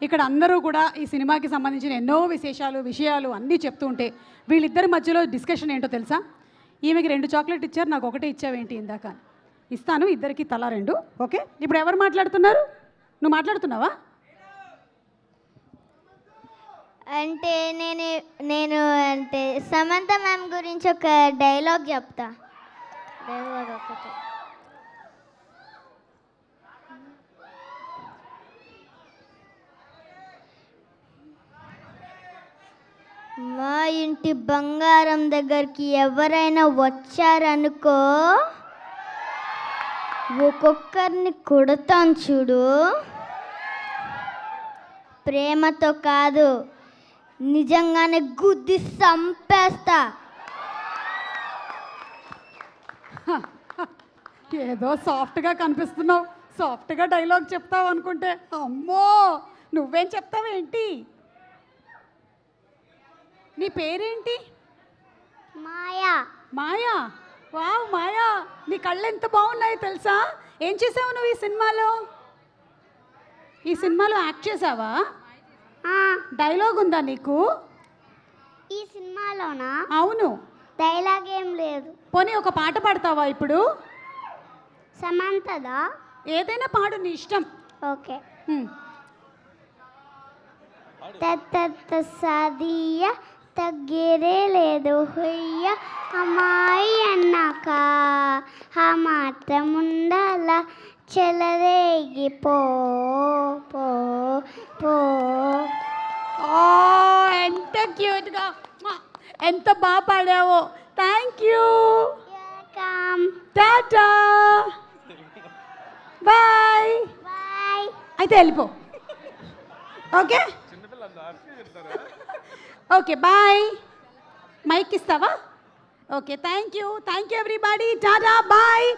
ఇక్కడ అందరూ కూడా ఈ సినిమాకి సంబంధించిన ఎన్నో విషయాలు అన్నీ చెప్తూ ఉంటే వీళ్ళిద్దరి మధ్యలో డిస్కషన్ ఏంటో తెలుసా? ఈమెకి 2 చాక్లెట్ ఇచ్చారు, నాకు ఒకటే ఇచ్చావేంటి ఇందాక? ఇస్తాను, ఇద్దరికి తలా 2. ఓకే, ఇప్పుడు ఎవరు మాట్లాడుతున్నారు? నువ్వు మాట్లాడుతున్నావా? అంటే నేను అంటే సమంత మ్యామ్ గురించి ఒక డైలాగ్ చెప్తా. డైలాగ్ ఒకటి. మా ఇంటి బంగారం దగ్గరికి ఎవరైనా వచ్చారనుకో, ఒక్కొక్కరిని కొడతాను చూడు. ప్రేమతో కాదు, నిజంగానే గుద్ది చంపేస్తా. ఏదో సాఫ్ట్గా కనిపిస్తున్నావు, సాఫ్ట్గా డైలాగ్ చెప్తావు అనుకుంటే అమ్మో నువ్వేం చెప్తావేంటి? నీ పేరేంటి? మాయా. మాయా? వావ్ మాయా, నీ కళ్ళు ఎంత బాగున్నాయో తెలుసా? ఏం చేసావు నువ్వు ఈ సినిమాలో? ఈ సినిమాలో యాక్ట్ చేసావా? డైలాగ్ ఉందా నీకు ఈ సినిమాలోనా? అవును. డైలాగ్ ఏం లేదు. పోనీ ఒక పాట పాడతావా ఇప్పుడు? సమంతదా? ఏదైనా పాడు, నీ ఇష్టం. ఓకే. తత్త సాదియ తగ్గేదే లేదు హొయ్య, అమ్మాయి అన్నాక ఆ మాత్రం ఉండాల, చెలరేగి పో పో పో. ఎంత క్యూట్గా, ఎంత బాగా పాడావో. Thank you. Tata, bye. Bye. అయితే వెళ్ళిపో. Okay okay bye. మైక్ ఇస్తావా? Okay, thank you everybody. Tata, bye.